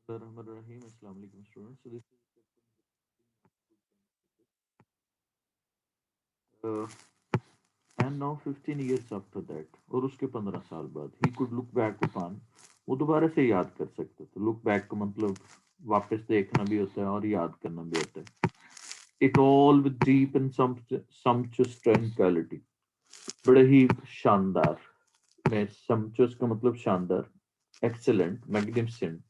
Bismillahirrahmanirrahim. Assalamu alaikum students. So this is and now 15 years after that और उसके 15 साल बाद he could look back upon वो दोबारा से याद कर सकते थे. Look back का मतलब वापस देखना भी होता है और याद करना भी होता है. It all with deep and sumptuous tranquility. बड़े ही शानदार में sumptuous का मतलब शानदार, excellent, magnificent.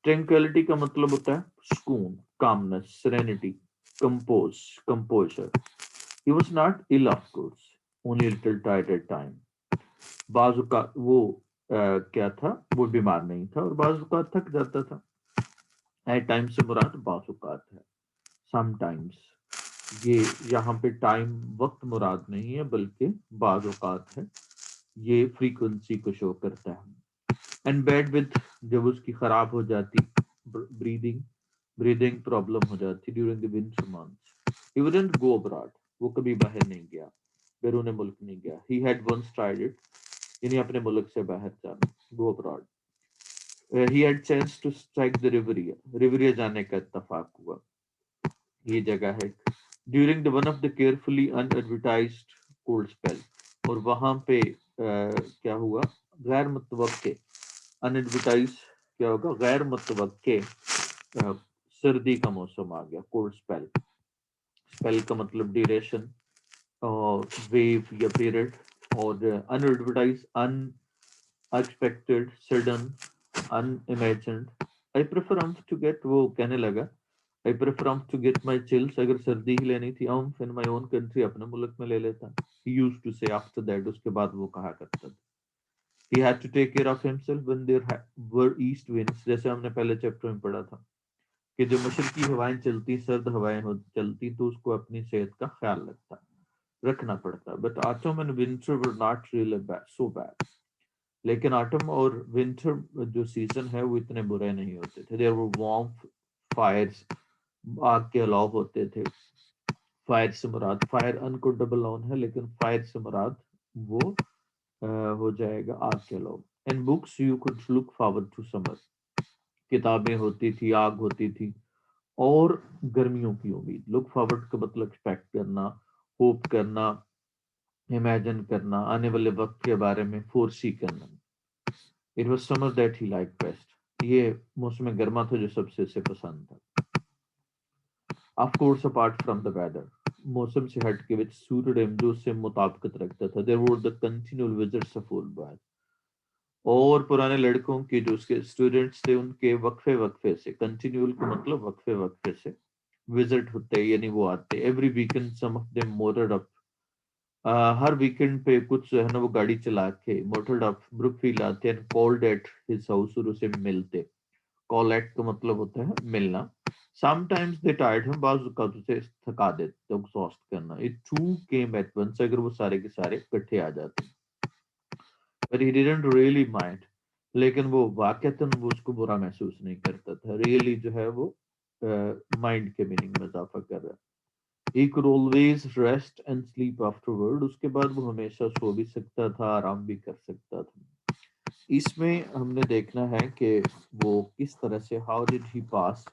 Tranquility का मतलब होता है सुकून, calmness, serenity, composure. He was not ill, of course, only a little tired at time. बाजू का वो क्या था, वो बीमार नहीं था और बाजू का थक जाता था. एट टाइम से मुराद बाजुकात है. समटाइम्स ये यहाँ पे टाइम वक्त मुराद नहीं है बल्कि बाजुकात है. ये फ्रीक्वेंसी को शो करता है. एंड बैड विद जब उसकी खराब हो जाती, ब्रीदिंग ब्रीदिंग प्रॉब्लम हो जाती during the winter months. He wouldn't go abroad. वो कभी बाहर नहीं गया, बैरून मुल्क नहीं गया. He had once tried it, यानी अपने मुल्क से बाहर जाना, go abroad. He had chance to strike the Riviera. Riviera जाने का इत्तेफाक हुआ. ये जगह है during the one of the carefully unadvertised cold spell. और वहां पे क्या हुआ, गैर मुतवक्के, अनएडवर्टाइज क्या होगा, गैर मुतवक्के सर्दी का मौसम आ गया. कोल्ड स्पेल, स्पेल का मतलब ड्यूरेशन, वेव या पीरियड. और unadvertise, unexpected, sudden, unimagined. I prefer to get, वो कहने लगा I prefer to get my chills. अगर सर्दी ही लेनी थी इन माई ओन कंट्री, अपने मुल्क में ले लेता. ही यूज्ड टू से आफ्टर दैट, उसके बाद वो कहा करता था. He had to take care of himself when there were east winds. जैसे हमने पहले चैप्टर में पढ़ा था कि जो मशरकी हवाएं चलती, सर्द हवाएं चलती, तो उसको अपनी सेहत का ख्याल रखना पड़ता. But autumn and winter were not really so bad. लेकिन ऑटम और विंटर जो सीजन है वो इतने बुरे नहीं होते थे. देयर वर वार्म फायर्स, आग के अलाव होते थे. फायर से मुराद, फायर अन को डबल ऑन है, लेकिन फायर से मुराद वो हो जाएगा आग के अलाव. And books you could look forward to summer. किताबें होती थी, आग होती थी और गर्मियों की उम्मीद. लुक फॉरवर्ड का मतलब एक्सपेक्ट करना, होप करना, इमेजिन करना, आने वाले वक्त के बारे में फोरसी करना. It was summer that he like best. ये मौसम गर्मा था जो सबसे उसे पसंद था. Of course apart from the weather, मौसम से हट के विच सूटेड हिम, जो उससे मुताबिकत रखता था. There were the continual visits of old boy. और पुराने लड़कों के जो उसके स्टूडेंट्स थे उनके वक्फे वक्फे से, कंटिन्यूअल का मतलब वक्फे वक्फे से विजिट होते, यानी वो आते. Every weekend some of them motored up. हर वीकेंड पे कुछ जो है ना वो गाड़ी चला के मोटर्ड अप ब्रुकफील्ड आते and called at his house, और उसे मिलते. कॉल एट का मतलब होता है मिलना. समटाइम्स दे टायर्ड हिम, बाज़ औक़ात उसे थका देते, एग्जॉस्ट करना. It too came at once, अगर वो सारे के सारे इकट्ठे आ जाते. But he didn't really mind. लेकिन वो वाकईतन वो उसको बुरा महसूस नहीं करता था. रियली जो है वो माइंड के मीनिंग में इजाफा कर रहा है. He could always rest and sleep afterward. उसके बाद वो हमेशा सो भी सकता था, आराम भी कर सकता था. इसमें हमने देखना है कि वो किस तरह से how did he pass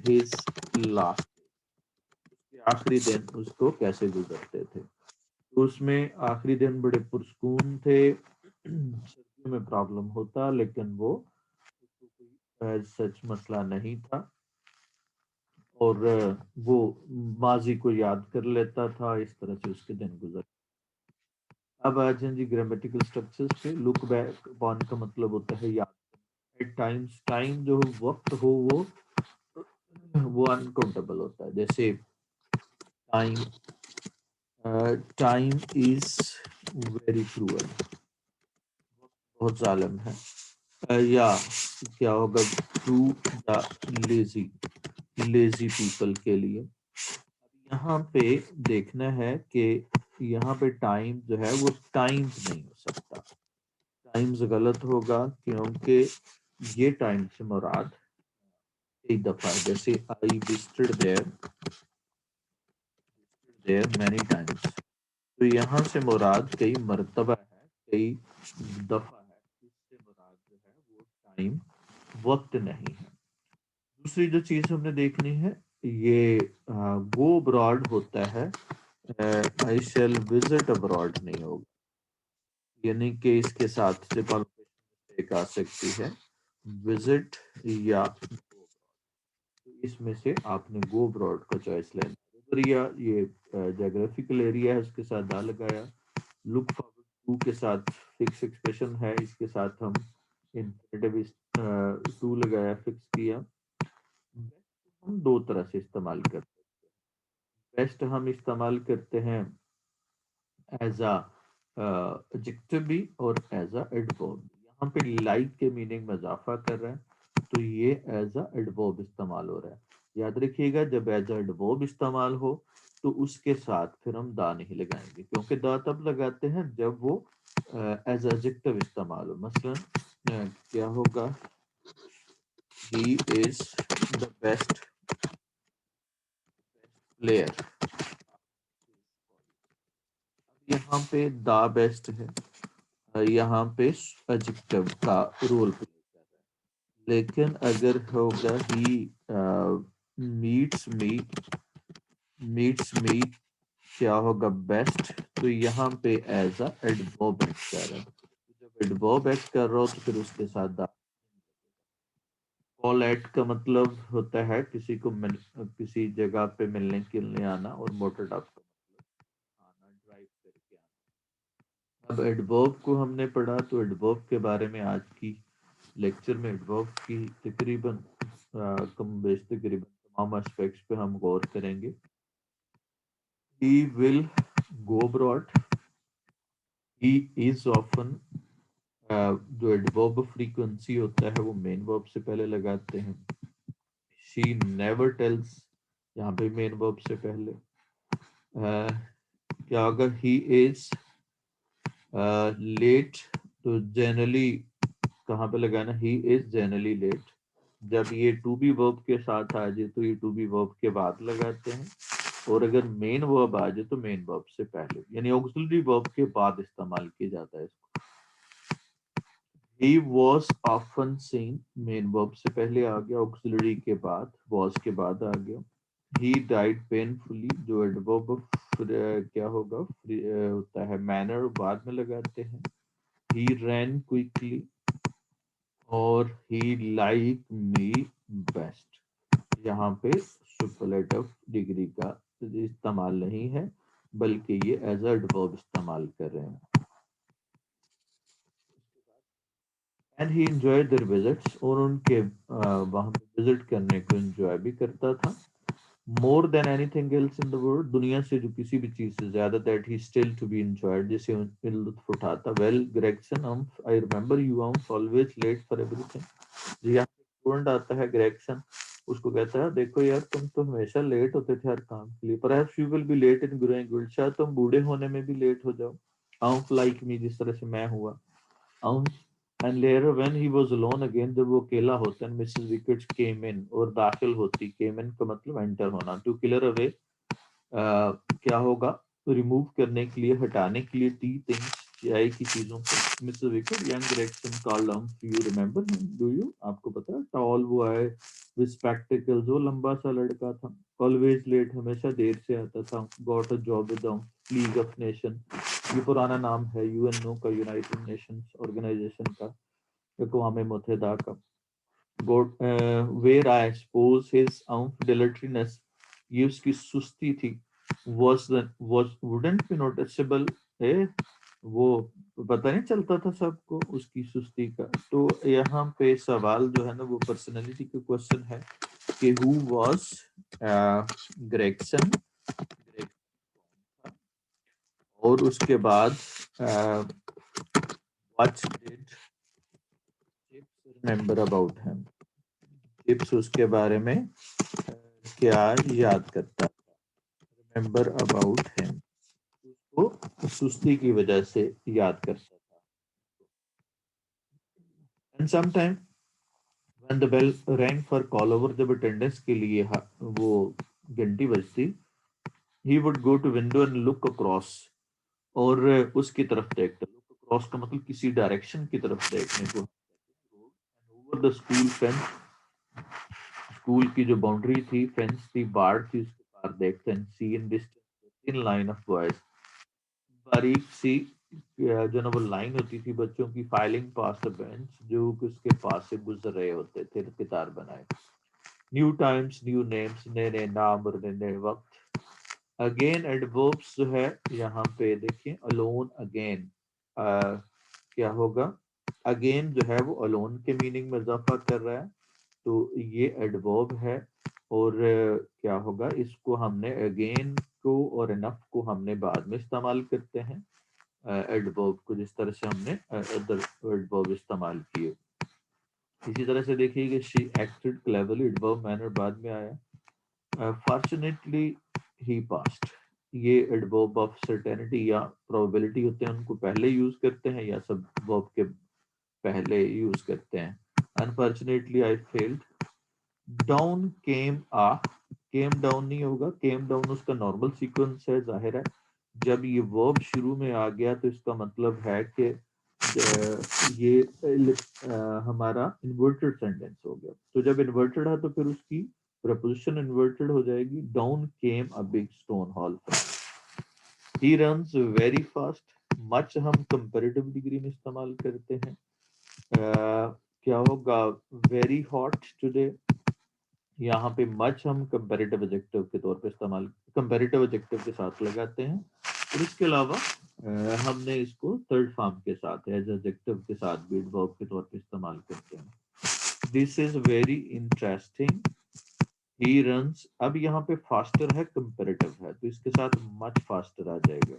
his last, आखिरी दिन उसको कैसे गुजरते थे. तो उसमें आखिरी दिन बड़े पुरस्कून थे. सर्दियों में प्रॉब्लम होता लेकिन वो सच मसला नहीं था. और वो माजी को याद कर लेता था. इस तरह से उसके दिन गुजर. अब आ जाए जी ग्रामेटिकल स्ट्रक्चर्स पे. लुक बैक अपॉन का मतलब होता है याद. एट टाइम्स, टाइम जो वक्त हो वो अनकाउंटेबल होता है. जैसे time, time is very cruel, बहुत जालिम है. या क्या होगा, to the lazy, lazy people के लिए. यहाँ पे देखना है कि यहाँ पे टाइम जो है वो टाइम्स नहीं हो सकता. टाइम्स गलत होगा क्योंकि ये टाइम से मुराद एक दफा, जैसे I visited there, there many times. तो यहाँ से मुराद कई मर्तबा है, कई दफा है. इससे मुराद टाइम वक्त नहीं है। दूसरी जो चीज हमने देखनी है, ये गो अब्रॉड होता है, आई शैल विजिट अब्रॉड नहीं होगा, यानी कि इसके साथ से एक आ सकती है विजिट या तो इसमें से आपने गो अब्रॉड का चॉइस लेना। एरिया ये जोग्राफिकल एरिया है, उसके साथ दा लगाया। लुक फॉरवर्ड टू के साथ फिक्स एक्सप्रेशन है, इसके साथ हम इंफिनिटिव टू लगाया, फिक्स किया। हम दो तरह से इस्तेमाल करते हैं। बेस्ट हम इस्तेमाल करते हैं एज अ एडजेक्टिव भी और एज अ एडवर्ब। यहाँ पे लाइक के मीनिंग में इजाफा कर रहे हैं तो ये एज अ एडवर्ब इस्तेमाल हो रहा है। याद रखिएगा जब एज अ एडवर्ब इस्तेमाल हो तो उसके साथ फिर हम दा नहीं लगाएंगे, क्योंकि दा तब लगाते हैं जब वो एज एडजेक्टिव इस्तेमाल हो। मसलन क्या होगा, he is the best player. यहाँ पे द बेस्ट है, यहाँ पे एडजेक्टिव का रोल प्ले कर रहा है। लेकिन अगर होगा ही मीट्स मी क्या होगा, बेस्ट, तो यहाँ पे एज अ एडवर्ब एक्ट कर रहा है। जब एडवर्ब एक्ट कर रहा हो तो फिर उसके साथ द। कॉल एट का मतलब होता है किसी को किसी जगह पे मिलने के लिए आना, और मोटर डॉग का मतलब आना, ड्राइव करके आना। अब एडवर्ब को हमने पढ़ा, तो एडवर्ब के बारे में आज की लेक्चर में एडवर्ब की तकरीबन कम बेश तकरीबन तमाम एस्पेक्ट्स पे हम गौर करेंगे। He will go abroad. He is often, जो एडवर्ब फ्रीक्वेंसी होता है वो मेन वर्ब से पहले लगाते हैं। She never tells, यहाँ पे मेन वर्ब से पहले। क्या होगा, he is late, तो जनरली कहाँ पे लगाना, ही इज जनरली लेट। जब ये टू बी वर्ब के साथ आ जाए तो ये टू बी वर्ब के बाद लगाते हैं, और अगर मेन वर्ब आ जाए तो मेन वर्ब से पहले, यानी ऑक्सिलरी वर्ब के बाद इस्तेमाल किया जाता है इसको। He was often seen, main verb से पहले आ गया, ऑक्सिलरी के बाद, वॉज के बाद आ गया। ही डाइड पेनफुली, जो एडवर्ब क्या होगा होता है मैनर, बाद में लगाते हैं। ही रैन क्विकली, और ही लाइक मी बेस्ट। यहाँ पे सुपरलेटिव डिग्री का इस्तेमाल नहीं है, बल्कि ये एज अ वर्ब इस्तेमाल कर रहे हैं। And he enjoyed their visits, और उनके वहां पे विजिट करने को एंजॉय भी करता था। More than anything else in the world, दुनिया से जो किसी भी चीज से ज्यादा, that he still to be enjoyed, जिसे लुत्फ उठाता। Well Gregson, I remember you always late for everything. यहाँ स्टूडेंट आता है ग्रेगसन, उसको कहता है देखो यार तुम तो हमेशा लेट होते थे हर काम के लिए, perhaps you will be late in growing old, शायद तुम बूढ़े होने में भी लेट हो जाओ। लाइक मी, जिस तरह से मैं हुआ। And later when he was alone again, जब वो अकेला होता है, मिसेस विकेट्स केम इन, और दाखिल होती, केम इन का मतलब एंटर होना। टू क्लियर अवे, क्या होगा, रिमूव करने के लिए, हटाने के लिए, टी थिंग्स, चाय की चीजों को। Mrs wicket young Gregson called you remember him, do you, आपको पता है, टॉल वो आए विद स्पेक्टिकल्स, वो लंबा सा लड़का था। ऑलवेज लेट, हमेशा देर से आता था। Got a job with the league of nation, ये पुराना नाम है यूएनओ का, यूनाइटेड नेशंस ऑर्गेनाइजेशन का, अक़वाम मुत्तहिदा का। Got where I suppose his dilatoriness, ये उसकी सुस्ती थी। वुडंट बी नोटिसेबल, वो पता नहीं चलता था सबको उसकी सुस्ती का। तो यहाँ पे सवाल जो है ना वो पर्सनैलिटी का क्वेश्चन है कि हु वाज ग्रेगसन, और उसके बाद what did chips remember about him, chips उसके बारे में क्या याद करता, रिमेंबर अबाउट हिम, उसको सुस्ती की वजह से याद करता था। And sometime when the bell rang for call over, जब अटेंडेंस के लिए वो घंटी बजती, he would go to window and look across, और उसकी तरफ देखता। लुक अक्रॉस का मतलब किसी डायरेक्शन की तरफ देखने को। द स्कूल फेंस, स्कूल की जो बाउंड्री थी, फेंस थी, बाढ़ थी, उसके पार देखते हैं see in distance in line of boys, बारीक सी जो ना वो लाइन होती थी बच्चों की, फाइलिंग पास द बेंच, जो कि उसके पास से गुजर रहे होते थे कितार बनाए। न्यू टाइम्स, न्यू नेम्स, नए नए नाम और नए नए वक्त। अगेन एडवर्ब्स जो है यहाँ पे देखिए, अलोन अगेन, क्या होगा, अगेन जो है वो अलोन के मीनिंग में इजाफा कर रहा है, तो ये एडवर्ब है। और क्या होगा, इसको हमने अगेन को और इनफ को हमने बाद में इस्तेमाल करते हैं, एडवर्ब को जिस तरह से हमने अदर एडवर्ब इस्तेमाल किए। इसी तरह से देखिए कि she acted cleverly, adverb manner बाद में आया। फॉर्चुनेटली ही पास्ड, ये एडवर्ब ऑफ सर्टेनिटी या प्रोबेबिलिटी होते हैं, उनको पहले यूज करते हैं या सब वर्ब के पहले यूज करते हैं। Unfortunately I failed, down came ah, came down नहीं होगा, केम डाउन उसका नॉर्मल सीक्वेंस है, जाहिर है जब ये वर्ब शुरू में आ गया तो इसका मतलब है कि ये हमारा इन्वर्टेड सेंटेंस हो गया। तो जब इन्वर्टेड है तो फिर उसकी प्रपोजिशन इन्वर्टेड हो जाएगी। Down came a big stone hall, he runs very fast, much हम कंपैरेटिव डिग्री में इस्तेमाल करते हैं। क्या होगा, वेरी हॉट टुडे, यहाँ पे मच हम कंपैरेटिव एडजेक्टिव के तौर पे इस्तेमाल, कंपैरेटिव एडजेक्टिव के साथ लगाते हैं। और इसके अलावा हमने इसको थर्ड फॉर्म के साथ एज एडजेक्टिव के साथ भी वर्ब के तौर पे इस्तेमाल करते हैं। This is very interesting, he runs, अब यहाँ पे फास्टर है, कंपैरेटिव है, तो इसके साथ मच फास्टर आ जाएगा।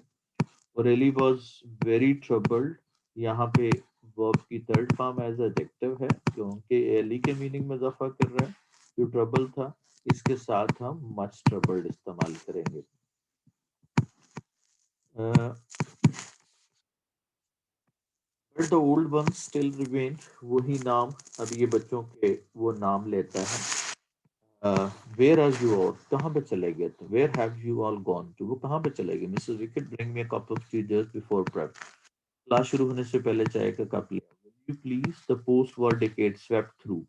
और एली वाज वेरी ट्रबल्ड, यहाँ पे वर्ब की थर्ड फॉर्म एज एडजेक्टिव है क्योंकि एली के मीनिंग में इजाफा कर रहा है, जो ट्रबल था, इसके साथ हम मच ट्रबल्ड इस्तेमाल करेंगे। But the old one still remain, वही नाम अब ये बच्चों के वो नाम लेता है। वेयर आर यू ऑल, कहाँ पे चले गए थे, where have you all gone to, वो कहाँ पे चले गए, Mrs Wicket bring me a cup of tea just before prep, class शुरू होने से पहले चाय का कप लिया। You please, the post war decade swept through,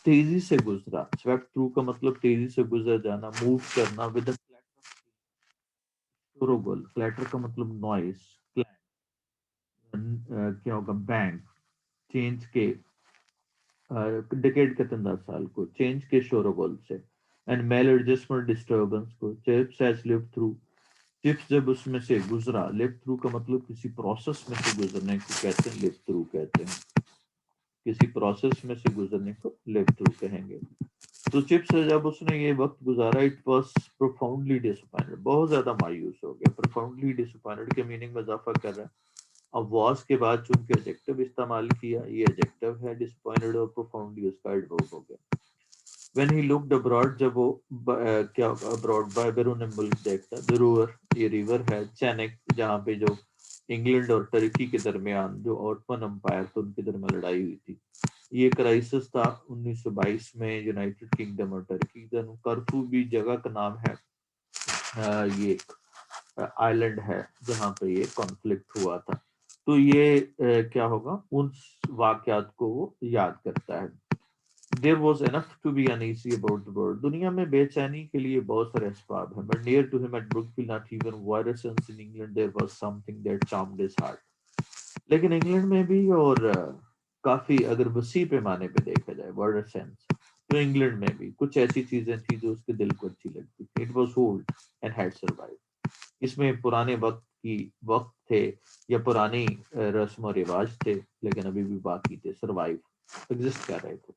तेजी से गुजरा, स्वेप्ट थ्रू का मतलब तेजी से गुजर जाना, मूव करना, विद शोरगुल, क्लैटर का मतलब नॉइस, क्या होगा, बैंग, चेंज के, डिकेड कहते हैं 10 साल को, चेंज के शोरगुल से, एंड मेल एडजस्टमेंट डिस्टर्बेंस को, chips has lived through, chips जब उसमें से गुजरा, लिव थ्रू का मतलब किसी प्रोसेस में से गुजरने को कहते हैं, लिव थ्रू कहते हैं, किसी प्रोसेस में से गुजरने को लिव थ्रू कहेंगे। तो चिप्स जब उसने ये वक्त गुजारा, इट वॉज प्रोफाउंडली डिसअपॉइंटेड, बहुत ज्यादा मायूस हो गया, प्रोफाउंडली डिसअपॉइंटेड के मीनिंग में इजाफा कर रहा है। अब वॉज के बाद चूंकि एडजेक्टिव इस्तेमाल किया, ये एडजेक्टिव है, डिसअपॉइंटेड और प्रोफाउंडली उसका एडवर्ब हो गया। व्हेन ही लुक्ड अब्रॉड, जब वो क्या अब्रॉड बाय बैरून मुल्क देखता, द रिवर, ये रिवर है, चैनिक, जहाँ पे जो इंग्लैंड और टर्की के दरमियान जो ऑटमन एम्पायर था उनके दरमियान लड़ाई हुई थी, ये क्राइसिस था 1922 में यूनाइटेड किंगडम और टर्की। करफू भी जगह का नाम है, ये एक आइलैंड है जहाँ पे ये कॉन्फ्लिक्ट हुआ था। तो ये क्या होगा, उन वाकयात को वो याद करता है। There was enough to be uneasy about the world. दुनिया में बेचैनी के लिए बहुत सारे असबाब हैं, but near to him at Brookfield, not even wider sense in England, there was something that charmed his heart. लेकिन इंग्लैंड में भी और काफी अगर वसी पैमाने पे देखा जाए वाइडर सेंस, तो इंग्लैंड में भी कुछ ऐसी चीजें थी जो उसके दिल को अच्छी लगती थी। It was old and had survive, इसमें पुराने वक्त थे या पुरानी रस्म और रिवाज थे, लेकिन अभी भी बाकी थे, सर्वाइव, एग्जिस्ट कर रहे थे।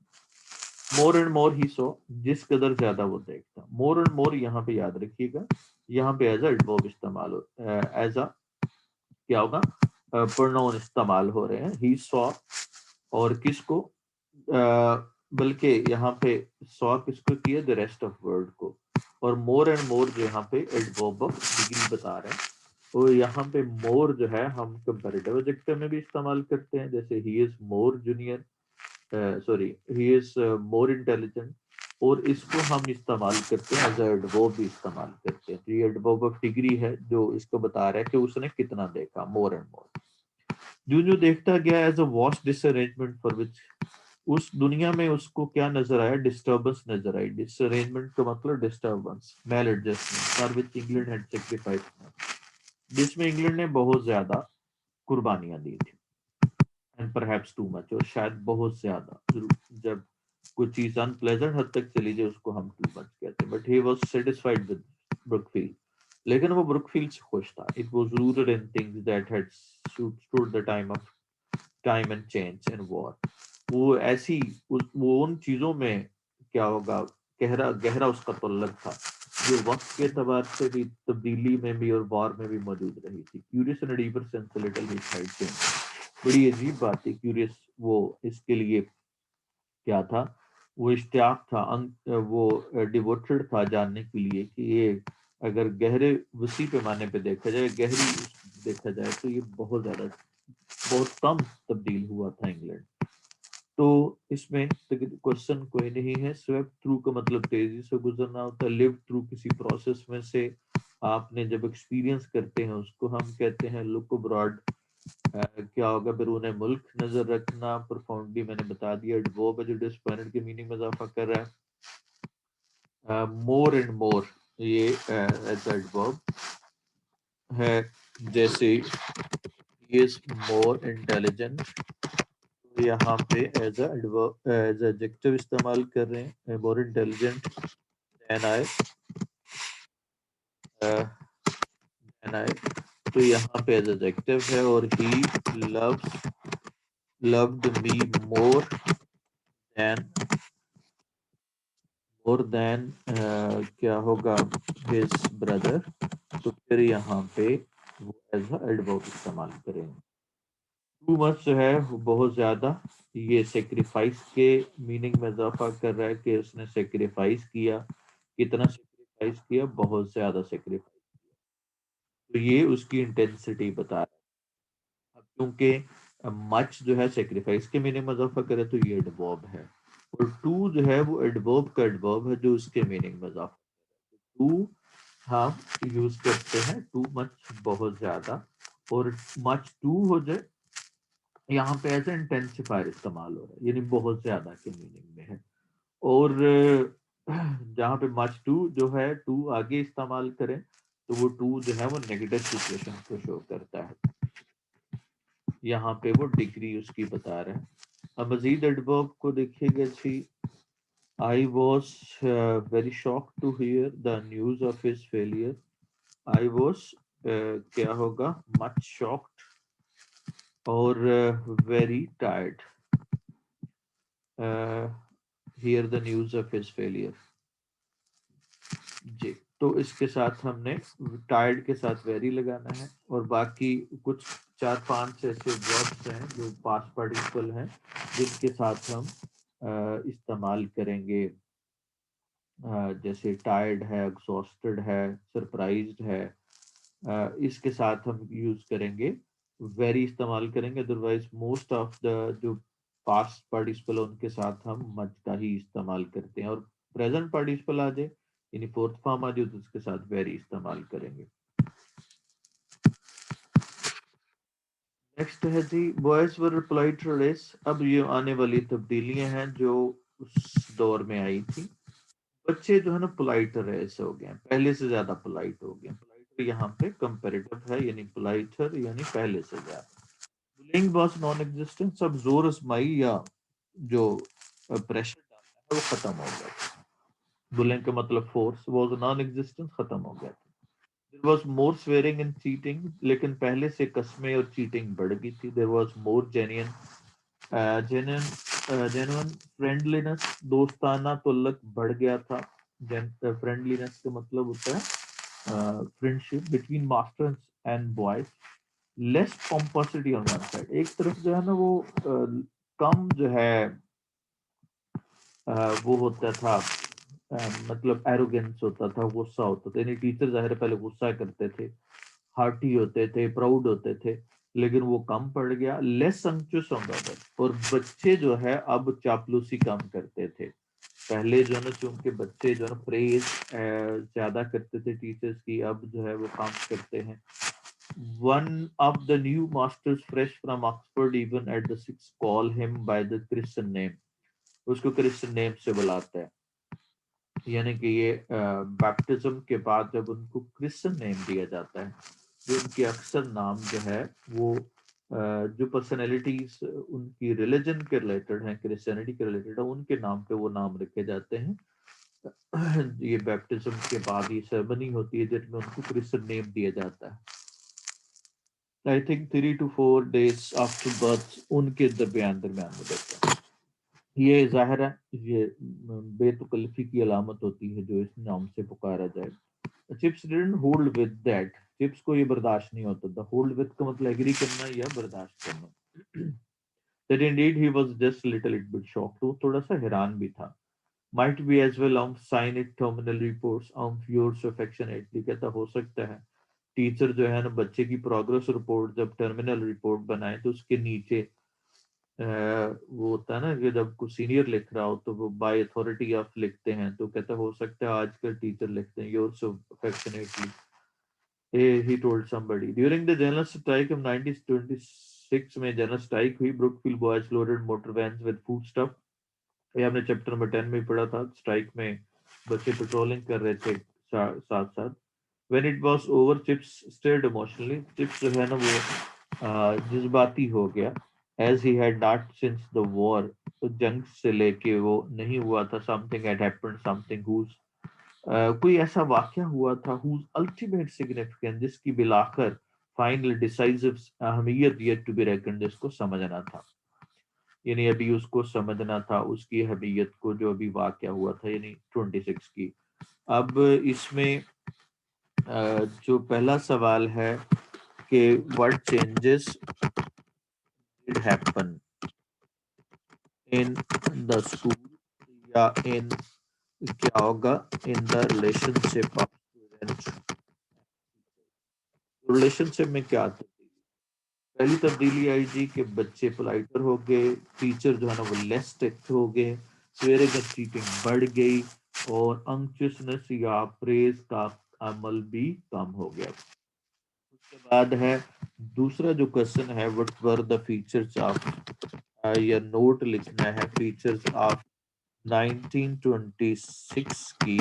मोर एंड मोर ही सो, जिस कदर ज्यादा वो देखता, मोर एंड मोर यहाँ पे याद रखिएगा, यहाँ पे एज एडवर्ब इस्तेमाल हो, एज अ क्या होगा, प्रोनाउन इस्तेमाल हो रहे हैं, ही सॉ, और किसको, बल्कि यहाँ पे सॉ किसको किया, द रेस्ट ऑफ वर्ड को, और मोर एंड मोर जो यहाँ पे एडवर्ब ऑफ डिग्री बता रहे हैं। तो यहाँ पे मोर जो है हम कंपैरेटिव एडजेक्टिव में भी इस्तेमाल करते हैं, जैसे he is more junior, sorry he is more intelligent, और इसको हम इस्तेमाल करते हैं एज एडवर्ब भी इस्तेमाल करते हैं। तो ये एडवर्ब ऑफ डिग्री है जो इसको बता रहा है कि उसने कितना देखा, मोर एंड मोर। जो देखता गया as a vast disarrangement for which उस दुनिया में उसको क्या नजर आया, डिस्टर्बेंस नजर आई। डिसअरेंजमेंट का मतलब disturbance, maladjustment for which England had sacrifice, जिसमें इंग्लैंड ने बहुत ज्यादा कुर्बानियां दी थी, एंड परहैप्स टू मच, और शायद बहुत ज्यादा। जब कोई चीज अनप्लेजेंट हद तक चली जाए उसको हम टू मच कहते हैं। But he was satisfied with Brookfield, लेकिन वो ब्रुकफील्ड से खुश था। It was rooted in things that had stood the time and change and war. वो ऐसी वो उन चीजों में क्या होगा, गहरा गहरा उसका तल्लक था जो वक्त के एतबार से भी, तब्दीली में भी और वॉर में भी मौजूद रही थी। Curious and deeper sense little his side change. बड़ी अजीब बात है। क्यूरियस वो इसके लिए क्या था, वो इश्तियाक था, वो डिवोटेड था जानने के लिए कि ये अगर गहरे वसी पैमाने पे देखा जाए, गहरी देखा जाए, तो ये बहुत ज्यादा, बहुत कम तब्दील हुआ था इंग्लैंड। तो इसमें क्वेश्चन कोई नहीं है। स्वेप थ्रू का मतलब तेजी से गुजरना होता है। लिव थ्रू किसी प्रोसेस में से आपने जब एक्सपीरियंस करते हैं उसको हम कहते हैं लुक अब्रॉड। क्या होगा, बैरून मुल्क नजर रखना। प्रोफाउंडली मैंने बता दिया, एडवर्ब है जो डिस्पेंडेंट के मीनिंग में इजाफा कर रहा है। मोर एंड मोर, ये एज एडवर्ब है। जैसे इज मोर इंटेलिजेंट, यहाँ पे एज एडवर्ब एज एडजेक्टिव इस्तेमाल कर रहे हैं। More intelligent than I, than I, तो यहाँ पे एज एडजेक्टिव है। और he loved me more than क्या होगा, हिज ब्रदर। तो फिर यहाँ पे वो एज एडवर्ब इस्तेमाल करेंगे। टू मच जो है वो बहुत ज्यादा, ये सेक्रीफाइस के मीनिंग में इजाफा कर रहा है कि उसने सेक्रीफाइस किया। कितना सेक्रीफाइस किया, बहुत ज्यादा सेक्रीफाइस। तो ये उसकी इंटेंसिटी बता रहा है। अब क्योंकि मच जो है सेक्रीफाइस के मीनिंग में इजाफा करे तो ये एडवर्ब है, और टू जो है वो एडवर्ब का एडवर्ब है जो उसके मीनिंग में इजाफा। टू हम यूज करते हैं, टू मच बहुत ज्यादा, और मच टू हो जाए यहाँ पे एज इंटेंसिफायर इस्तेमाल हो रहा है, यानी बहुत ज्यादा के मीनिंग में है। और जहाँ पे मच टू जो है, टू आगे इस्तेमाल करें तो वो टू जो है वो नेगेटिव सिचुएशन को शो करता है। यहाँ पे वो डिग्री उसकी बता रहे हैं। अब मजीद एडवर्ब को देखिएगा जी। I was very shock to hear the news of his failure. I was क्या होगा, मच शॉक्ड, और very tired hear the news of his failure जी। तो इसके साथ हमने टायर्ड के साथ वेरी लगाना है, और बाकी कुछ 4-5 ऐसे वर्ड्स हैं जो पास्ट पार्टिसिपल हैं जिनके साथ हम इस्तेमाल करेंगे। जैसे टायर्ड है, एग्जॉस्टेड है, सरप्राइज्ड है, इसके साथ हम यूज करेंगे, वेरी इस्तेमाल करेंगे। अदरवाइज मोस्ट ऑफ द जो पास्ट पार्टिसिपल उनके साथ हम मच का ही इस्तेमाल करते हैं, और प्रेजेंट पार्टिसिपल आ जाए यानी फोर्थ फॉर्म आ जाए तो उसके साथ वेरी इस्तेमाल करेंगे। नेक्स्ट है जी, boys were reply to race. अब ये आने वाली तब्दीलियां हैं जो उस दौर में आई थी। बच्चे जो है ना पोलाइटर ऐसे हो गए, पहले से ज्यादा पोलाइट हो गए। पोलाइटर यहाँ पे कंपेरेटिव है, यानी पोलाइटर यानी पहले से ज्यादा। Bullying was non existent. सब जोर आजमाई या जो प्रेशर डालना है वो खत्म हो गया। बुलिंग का मतलब फोर्स, वॉज नॉन एग्जिस्टेंट, खत्म हो गया। There was more swearing and cheating, लेकिन पहले से कस्में और चीटिंग बढ़ गई थी। There was more genuine friendliness, दोस्ताना तल्लक बढ़ गया था। फ्रेंडलीनेस का मतलब होता है friendship between masters and boys. Less pomposity on one side, एक तरफ जो है ना वो कम जो है वो होता था, मतलब एरोगेंस होता था, गुस्सा होता था। यानी टीचर जाहिर है पहले गुस्सा करते थे, हार्टी होते थे, प्राउड होते थे, लेकिन वो कम पड़ गया। Less unctuous on the other, और बच्चे जो है अब चापलूसी कम करते थे। पहले जो है ना चूंकि बच्चे जो है ना प्रेज ज्यादा करते थे टीचर्स की, अब जो है वो कम करते हैं। One of the new masters fresh from Oxford even at the 6 call him by the Christian name. उसको क्रिश्चियन नेम से बुलाता है, यानी कि ये बैप्टिज्म के बाद जब उनको क्रिश्चियन नेम दिया जाता है, जो उनके अक्सर नाम जो है वो जो पर्सनैलिटीज उनकी रिलीजन के रिलेटेड हैं, क्रिश्चियनिटी के रिलेटेड है, उनके नाम पे वो नाम रखे जाते हैं। ये बैप्टिज्म के बाद ये सेरेमनी होती है जिसमें उनको क्रिश्चियन नेम दिया जाता है। I think 3 to 4 days after birth उनके दरमियान दरमियान में देते हैं। ये जाहिर है ये बेतकल्लफी की अलामत होती है जो इस नाम से पुकारा जाए। Chips didn't hold with that, chips को ये बर्दाश्त नहीं होता था। होल्ड विद का मतलब एग्री करना या बर्दाश्त करना। that indeed he was just little bit shocked, वो थोड़ा सा हैरान भी था। might be as well sign it terminal reports yours affectionately, कहता हो सकता है टीचर जो है ना बच्चे की प्रोग्रेस रिपोर्ट जब टर्मिनल रिपोर्ट बनाए तो उसके नीचे वो होता है ना कि जब कोई सीनियर लिख रहा हो तो वो बाय अथॉरिटी ऑफ लिखते हैं, तो कहता हो सकता है आजकल टीचर लिखते हैं yours affectionately, he told somebody. During the general strike of 1926 में जनरल स्ट्राइक हुई, Brookfield boys loaded motor vans with food stuff. ये हमने चैप्टर नंबर 10 में पढ़ा था। स्ट्राइक में बच्चे पेट्रोलिंग कर रहे थे साथ साथ। When it was over, Chips stirred emotionally. Chips जो है ना वो जज्बाती हो गया, as he had not since the war, तो जंग से लेके वो नहीं हुआ था। Something had happened, something whose कोई ऐसा वाक्य हुआ था whose ultimate significance, जिसकी बिलाकर फाइनल डिसाइसिव अहमियत yet to be reckoned, जिसको समझना था, यानी अभी उसको समझना था उसकी अहमियत को, जो अभी वाक्य हुआ था यानी 26 की। अब इसमें जो पहला सवाल है कि what changes did happen in the school या इन क्या होगा इन the relationship of student. Relationship में क्या तब्दीली? पहली तब्दीली आई जी कि बच्चे पोलाइटर हो गए, टीचर जो है ना वो लेस स्ट्रिक्ट हो गए, स्वेयरिंग एंड चीटिंग बढ़ गई और अंक्चुअसनेस या प्रेज का अमल भी कम हो गया। उसके बाद है दूसरा जो क्वेश्चन है, what were the features of, या नोट लिखना है फीचर्स ऑफ 1926 की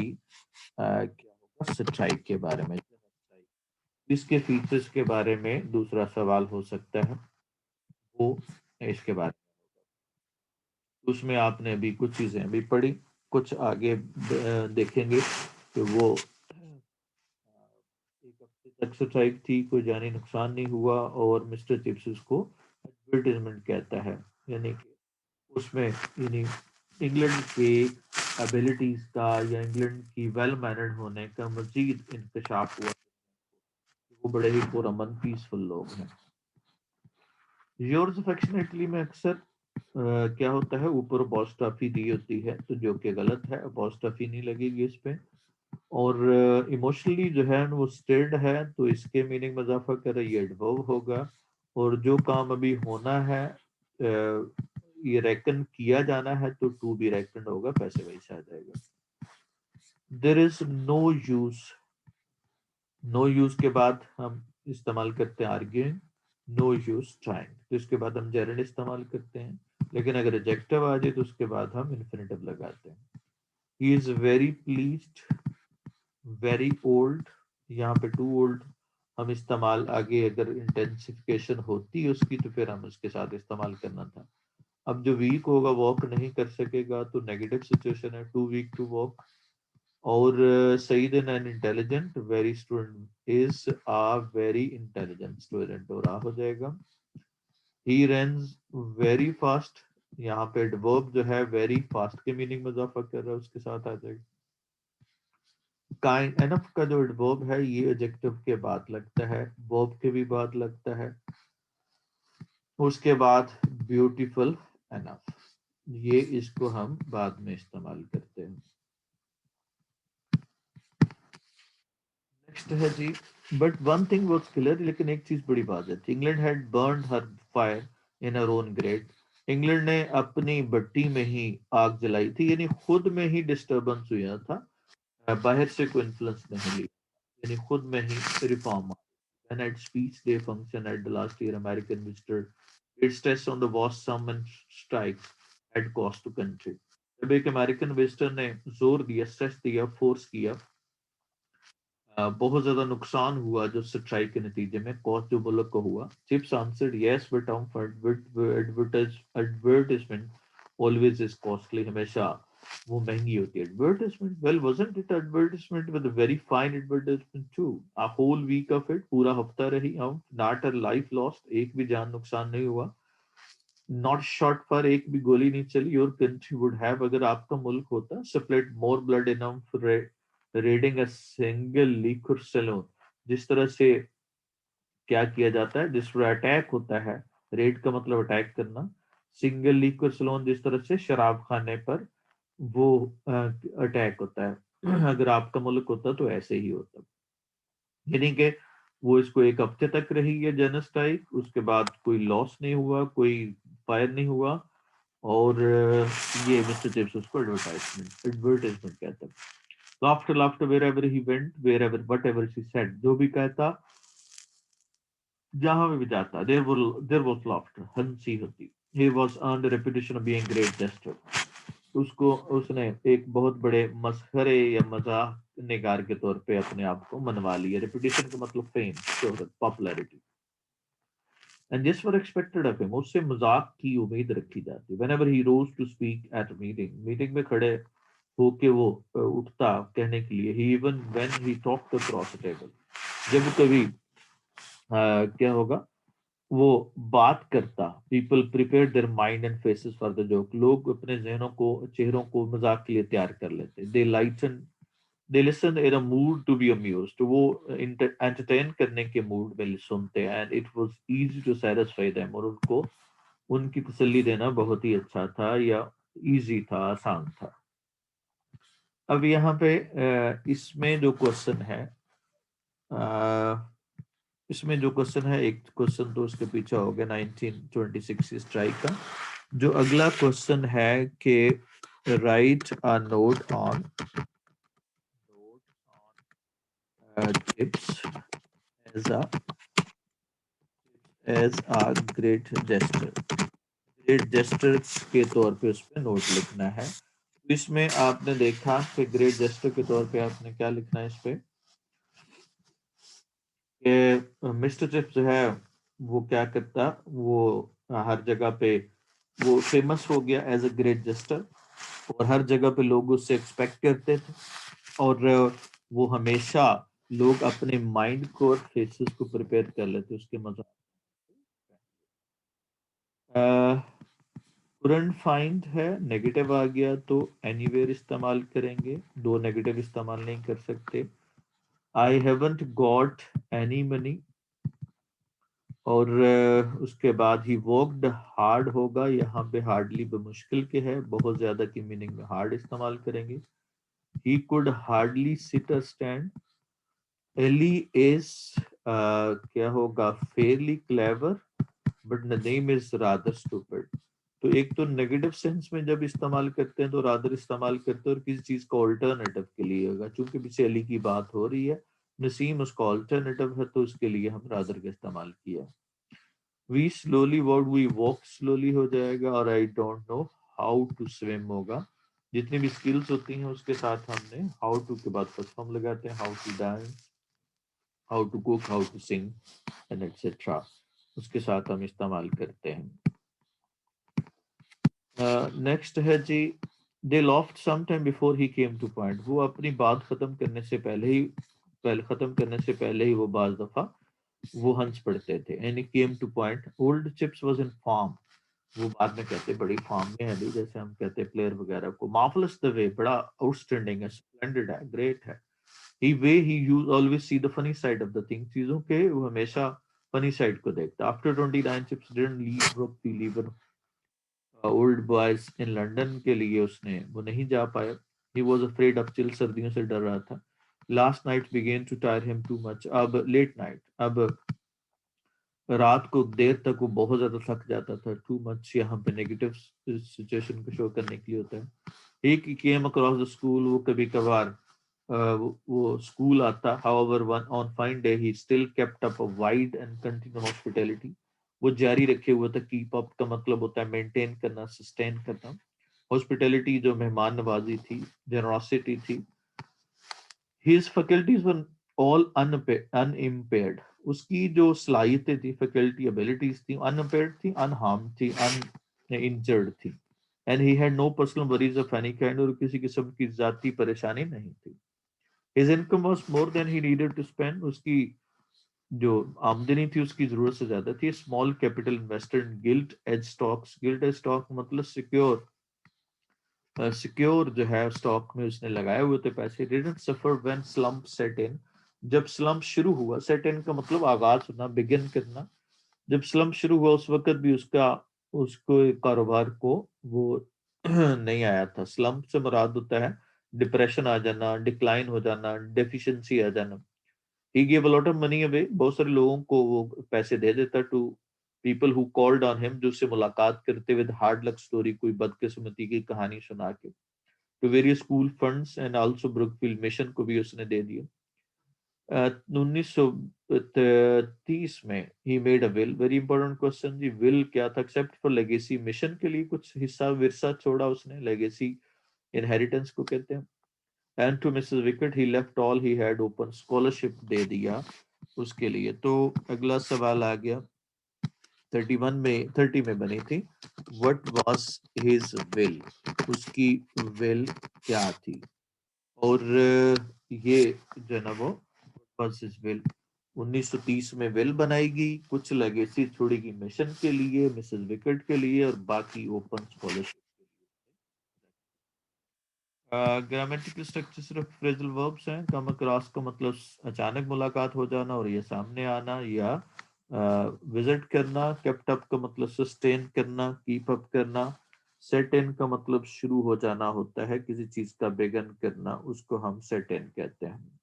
क्या होगा स्ट्राइक के बारे में। इसके फीचर्स के बारे में दूसरा सवाल हो सकता है, वो इसके बारे में। उसमें आपने अभी कुछ चीजें अभी पढ़ी, कुछ आगे देखेंगे कि वो एक हफ्ते तक स्ट्राइक थी, कोई जानी नुकसान नहीं हुआ और मिस्टर चिप्स उसको एडवर्टाइजमेंट कहता है, यानी कि उसमें यानी इंग्लैंड के एबिलिटीज का या इंग्लैंड की वेल मैनर्ड होने का मजीद इंकशाफ हुआ। वो बड़े ही पुरअमन पीसफुल लोग हैं। योर्स अफेक्शनेटली में अक्सर क्या होता है ऊपर अपॉस्ट्रोफी दी होती है, तो जो कि गलत है, अपॉस्ट्रोफी नहीं लगेगी इस पे। और इमोशनली जो है वो स्टेर्ड है, तो इसके मीनिंग में इजाफा कर रहा है, ये एडवर्ब होगा। और जो काम अभी होना है ये रेकन किया जाना है, तो टू बी रेकन होगा, पैसे वैसे आ जाएगा। There is no use, no use के बाद हम इस्तेमाल करते हैं आर्ग्यूइंग, नो यूज ट्राइंग, तो इसके बाद हम जेरंड इस्तेमाल करते हैं। लेकिन अगर एडजेक्टिव आ जाए तो उसके बाद हम इन्फिनेटिव लगाते हैं। He is very pleased, very old, यहाँ पे टू ओल्ड हम इस्तेमाल आगे अगर इंटेंसिफिकेशन होती है उसकी तो फिर हम उसके साथ इस्तेमाल करना था। अब जो वीक होगा वॉक नहीं कर सकेगा, तो नेगेटिव सिचुएशन है, टू वीक टू वॉक। और Saeed an intelligent, very student is ah very intelligent student, और आ हो जाएगा। ही रन्स वेरी फास्ट, यहाँ पे एडवर्ब जो है वेरी फास्ट के मीनिंग में इजाफा कर रहा है, उसके साथ आ जाएगा। काइंड एनफ का जो एडवर्ब है ये एडजेक्टिव के बाद लगता है, वर्ब के भी बाद लगता है। उसके बाद ब्यूटीफुल एनफ, ये इसको हम बाद में इस्तेमाल करते हैं। नेक्स्ट है जी, but one thing was clear, लेकिन एक चीज बड़ी बात है, England had burned her fire in her own grate. England ने अपनी भट्टी में ही आग जलाई थी, यानी खुद में ही डिस्टर्बेंस हुआ था, बाहर से कोई इन्फ्लुएंस नहीं ली, यानी खुद में ही reform. When at speech day function at the last year American visitor, its stress on the vast sum and strikes had cost to country. जब एक अमेरिकन विजिटर ने जोर दिया, स्ट्रेस दिया, फोर्स किया, बहुत ज्यादा नुकसान हुआ जो स्ट्राइक के नतीजे में, कॉस्ट जो मुल्क को हुआ। Chips answered yes but advertisement always is costly, हमेशा वो महंगी होती है advertisement. Well wasn't it advertisement with a very fine advertisement too, a whole week of it, पूरा हफ्ता रही हम, नॉट अ लाइफ लॉस्ट, एक भी जान नुकसान नहीं हुआ, नॉट शॉट पर एक भी गोली नहीं चली। योर कंट्री वुड हैव, अगर आपका मुल्क होता, supplied more blood enough reading a single liquor saloon. जिस तरह से क्या किया जाता है, जिस तरह अटैक होता है, रेड का मतलब अटैक करना, सिंगल लीकर सैलून जिस तरह से शराब खाने पर वो अटैक होता है, अगर आपका मुल्क होता तो ऐसे ही होता। यानी कि वो इसको एक हफ्ते तक रही है जनरल स्ट्राइक, उसके बाद कोई लॉस नहीं हुआ, कोई फायर नहीं हुआ, और ये मिस्टर चिप्स उसको एडवर्टाइजमेंट कहता है। Laughter laughter wherever he went, wherever whatever she said, जो भी कहता, जहां भी जाता, देर वॉज लाफ्टर, हंसी होती। He was earn reputation of being great jester, उसको उसने एक बहुत बड़े मसखरे या मजाक निगार के तौर पे अपने आप को मनवा लिया। रेपुटेशन का मतलब फेम, शोहरत, popularity. And this were expected of him, उससे मजाक की उम्मीद रखी जाती। Whenever he rose to speak at meeting, meeting में खड़े होके वो उठता कहने के लिए, he even when he talked across the table, जब कभी क्या होगा, वो बात करता, people prepare their mind and faces for the joke, लोग अपने जहनों को, चेहरों को मजाक के लिए तैयार कर लेते। They lighten, they listen in a mood to be amused, तो वो एंटरटेन करने के मूड में सुनते हैं। And it was easy to satisfy them, और उनको उनकी तसल्ली देना बहुत ही अच्छा था, या इजी था, आसान था। अब यहाँ पे इसमें जो क्वेश्चन है, इसमें जो क्वेश्चन है, एक क्वेश्चन तो उसके पीछे हो गया 1926 स्ट्राइक का। जो अगला क्वेश्चन है कि write a note on tips as a great jester, great jester के तौर पे उस पर नोट लिखना है। इसमें आपने देखा कि ग्रेट जेस्टर के तौर पे आपने क्या लिखना है इस पे, कि मिस्टर चिप्स जो है वो क्या करता, वो हर जगह पे वो फेमस हो गया एज अ ग्रेट जेस्टर, और हर जगह पे लोग उससे एक्सपेक्ट करते थे, और वो हमेशा, लोग अपने माइंड को और फेसेस को प्रिपेयर कर लेते उसके मजाक। कुरंट फाइंड है, नेगेटिव आ गया तो एनीवेयर इस्तेमाल करेंगे, दो नेगेटिव इस्तेमाल नहीं कर सकते। I haven't got any money, और उसके बाद ही वर्कड हार्ड होगा, यहाँ पे हार्डली बमुश्किल के है, बहुत ज्यादा की मीनिंग में हार्ड इस्तेमाल करेंगे। He could hardly sit a stand, Ali is क्या होगा, fairly clever, but Nadeem is rather stupid. तो एक तो नेगेटिव सेंस में जब इस्तेमाल करते हैं तो रादर इस्तेमाल करते हैं, और किसी चीज का ऑल्टरनेटिव के लिए होगा, चूंकि पीछे अली की बात हो रही है, नसीम उसका ऑल्टरनेटिव है, तो उसके लिए हम रादर का इस्तेमाल किया। We slowly word, we walk slowly हो जाएगा, और I don't know how to swim होगा। जितनी भी स्किल्स होती हैं उसके साथ हमने हाउ टू के बाद फर्स्ट फॉर्म लगाते हैं, how to dance, how to cook, how to sing and etcetera, उसके साथ हम इस्तेमाल करते हैं। नेक्स्ट है जी, they laughed some time before he came to point, वो अपनी बात खत्म करने से पहले ही वो बाज दफा वो हंस पड़ते थे। And he came to point, old chips was in form, वो बाद में कहते बड़ी फॉर्म में है अभी, जैसे हम कहते हैं प्लेयर वगैरह को, मार्वलस द वे, बड़ा आउटस्टैंडिंग है, स्प्लेंडेड है, ग्रेट है। He way he use always see the funny side of the thing, चीजों के वो हमेशा फनी साइड को देखता। After 29 Chips didn't leave Brook the lever old boys in London के लिए, उसने वो नहीं जा पाया। He was afraid of chill, सर्दियों से डर रहा था। Last night began to tire him too much, अब लेट नाइट, अब रात को देर तक वो बहुत ज्यादा थक जाता था। टू मच यहाँ पे नेगेटिव सिचुएशन को शो करने के लिए होता है। एक केम अक्रॉस द स्कूल, वो कभी कभार वो स्कूल आता। However one on fine day he still kept up a wide and continue hospitality, वो जारी रखे हुए था। कीप अप का मतलब होता है मेंटेन करना, सस्टेन करना। हॉस्पिटैलिटी जो मेहमान नवाजी थी, जेनरॉसिटी थी। His faculties were all unimpaired. उसकी जो सलाहियतें थी, फैकल्टी एबिलिटीज थी, unimpaired थी, unharmed थी, uninjured थी। And he had no personal worries of any kind, और किसी किस्म की जाती परेशानी नहीं थी। His income was more than he needed to spend. उसकी जो आमदनी थी उसकी जरूरत से ज्यादा थी। Small capital investor in gilt edge stocks. Gilt edge stock मतलब सिक्योर सिक्योर जो है स्टॉक में उसने लगाए हुए थे पैसे। Didn't suffer when slump set in. जब स्लम्प शुरू हुआ, सेट इन का मतलब आगाज होना, बिगिन करना। जब स्लम्प शुरू हुआ उस वक्त भी उसको कारोबार को वो नहीं आया था। स्लम्प से मुराद होता है डिप्रेशन आ जाना, डिक्लाइन हो जाना, डेफिशिएंसी आ जाना। ही gave a lot of money away. बहुत सारे लोगों को वो पैसे दे देता to people who called on him, जो उससे मुलाकात करते विद हार्ड लक स्टोरी, कोई बदकिस्मती की कहानी सुना के। To various school funds and also Brookfield mission को भी उसने दे दिया। 1930 में ही made a will. Very important question जी, विल क्या था? एक्सेप्ट फॉर लेगेसी, मिशन के लिए कुछ हिस्सा विरसा छोड़ा उसने। लेगेसी इनहेरिटेंस को कहते हैं। And to Mrs Wicket he left all he had open. Scholarship दे दिया उसके लिए। तो अगला सवाल आ गया 30 में बनी थी। What was his will? उसकी विल क्या थी? और ये जो है ना वो वाज हिज विल। 1930 में विल बनाएगी, कुछ लेगेसी छोड़ेगी मिशन के लिए, मिसेस विकेट के लिए, और बाकी ओपन स्कॉलरशिप। ग्रामेटिकल स्ट्रक्चर सिर्फ फ्रेजल वर्ब्स हैं। कम अक्रॉस का मतलब अचानक मुलाकात हो जाना और ये सामने आना या विजिट करना। केप्ट अप का मतलब सस्टेन करना, कीप अप करना। सेट इन का मतलब शुरू हो जाना होता है, किसी चीज का बिगन करना, उसको हम सेट इन कहते हैं।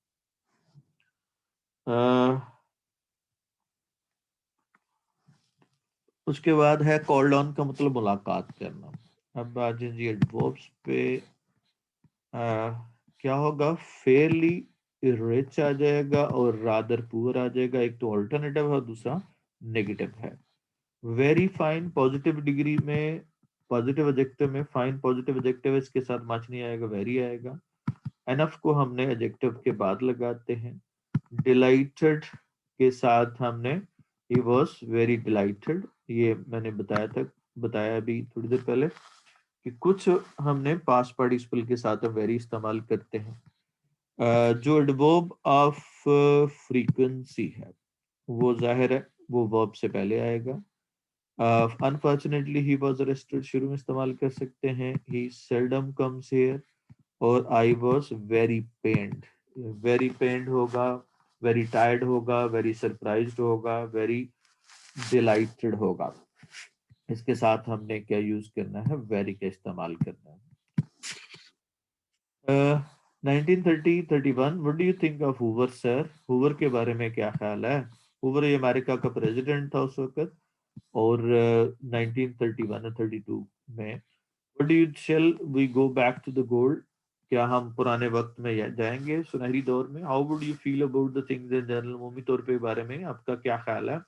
उसके बाद है कॉल्ड ऑन का मतलब मुलाकात करना। अब आ जाइए एडवर्ब्स पे। क्या होगा? फेयरली रिच आ जाएगा और रादर पुअर आ जाएगा। एक तो ऑल्टरनेटिव है, दूसरा नेगेटिव है। वेरी फाइन पॉजिटिव डिग्री में, पॉजिटिव एडजेक्टिव में फाइन पॉजिटिव एडजेक्टिव, इसके साथ मच नहीं आएगा, वेरी आएगा। एनफ को हमने एडजेक्टिव के बाद लगाते हैं। डिलाइटेड के साथ हमने ही वॉज वेरी डिलाइटेड। ये मैंने बताया अभी थोड़ी देर पहले कि कुछ हमने पास्ट पार्टिसिपल के साथ हम वेरी इस्तेमाल करते हैं। जो एडवर्ब ऑफ फ्रीक्वेंसी है वो जाहिर है वो वर्ब से पहले आएगा। अनफॉर्चुनेटली ही वॉज अरेस्टेड शुरू में इस्तेमाल कर सकते हैं। ही सेल्डम कम्स हियर। और आई वॉज वेरी पेन्ड। वेरी पेन्ड होगा, वेरी टायर्ड होगा, वेरी सरप्राइज्ड होगा, वेरी डिलाइटेड होगा। इसके साथ हमने क्या यूज करना है? वेरी का इस्तेमाल करना है। 1931, what do you think of Hoover sir? Hoover के बारे में क्या ख्याल है? हूवर ये अमेरिका का प्रेसिडेंट था उस वक्त। और 1931 और 32 में what do you shall we go back to the gold? क्या हम पुराने वक्त में जाएंगे, सुनहरी दौर में? How would you feel about the things in general? उमूमी तौर पे बारे में आपका क्या ख्याल है?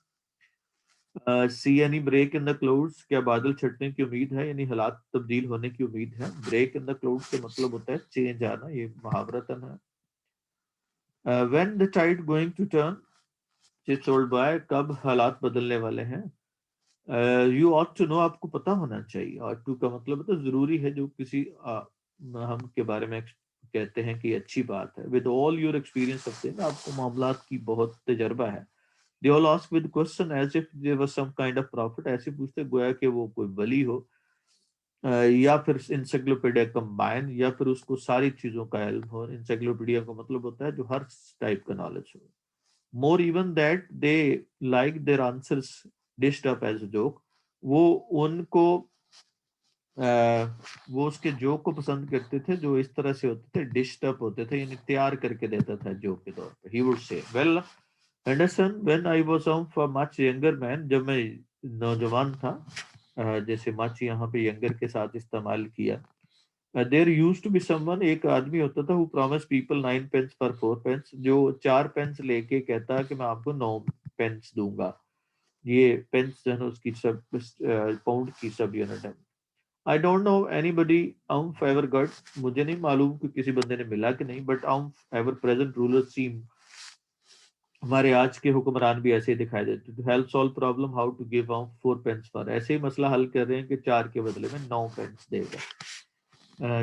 See any break in the clouds? क्या बादल छटने की उम्मीद है, यानी हालात तब्दील होने की उम्मीद है? ब्रेक इन द क्लाउड्स का मतलब होता है चेंज आना, ये मुहावरतन है। When the tide going to turn? Chips old boy, कब हालात बदलने वाले हैं? यू ऑट टू नो, आपको पता होना चाहिए। ऑट टू का मतलब होता है जरूरी है, जो किसी हम के बारे में कहते हैं कि अच्छी बात है। With all your experience of thing, आपको मामलात की बहुत तजर्बा है। They all ask with question as if they were some kind of prophet। ऐसे पूछते गोया कि वो कोई वली हो। या फिर इंसाइक्लोपीडिया कंबाइन, या फिर उसको सारी चीजों का इल्म हो। इंसाइक्लोपीडिया का मतलब होता है जो हर टाइप का नॉलेज हो। More even that they like their answers dished up as a joke. वो उनको वो उसके जोक को पसंद करते थे जो इस तरह से होते थे, डिश्ड अप होते थे, यानी तैयार करके देता था जोक के तौर पे। He would say well Anderson, when I was for much younger man, जब मैं नौजवान था। जैसे मच यहाँ पे यंगर के साथ इस्तेमाल किया। There used to be someone, एक आदमी होता था, हु प्रॉमिस पीपल 9 पेंस पर 4 पेंस, जो 4 पेंस लेके कहता है कि मैं आपको 9 पेंस दूंगा। ये पेंस जो है ना उसकी सब पाउंड की सब यूनिट है। आई don't no anybody ever got, मुझे नहीं मालूम कि किसी बंदे ने मिला कि नहीं, but ever present ruler seem, हमारे आज के हुक्मरान भी ऐसे ही दिखाई देते। To help solve problem how to give out 4 pence for, ऐसे ही मसला हल कर रहे हैं कि 4 के बदले में 9 पेंस देगा।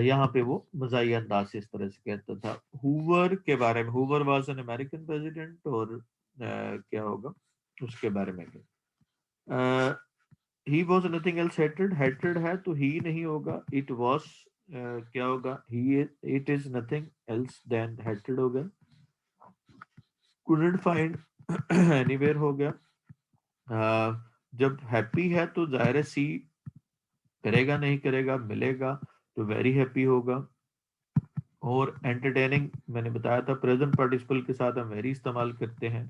यहाँ पे वो मजाही अंदाज से इस तरह से कहता था। हूवर के बारे में, Hoover was an American president, और क्या होगा उसके बारे में क्या, he was nothing else hated, hated है तो ही नहीं होगा, इट वॉज क्या होगा, he it is nothing else than hated हो गया, कुडंट फाइंड एनीवेयर हो गया। जब हैप्पी है तो जाहिर है सी करेगा, नहीं करेगा, मिलेगा तो वेरी हैप्पी होगा। और एंटरटेनिंग मैंने बताया था, प्रेजेंट पार्टिसिपल के साथ हम वेरी इस्तेमाल करते हैं।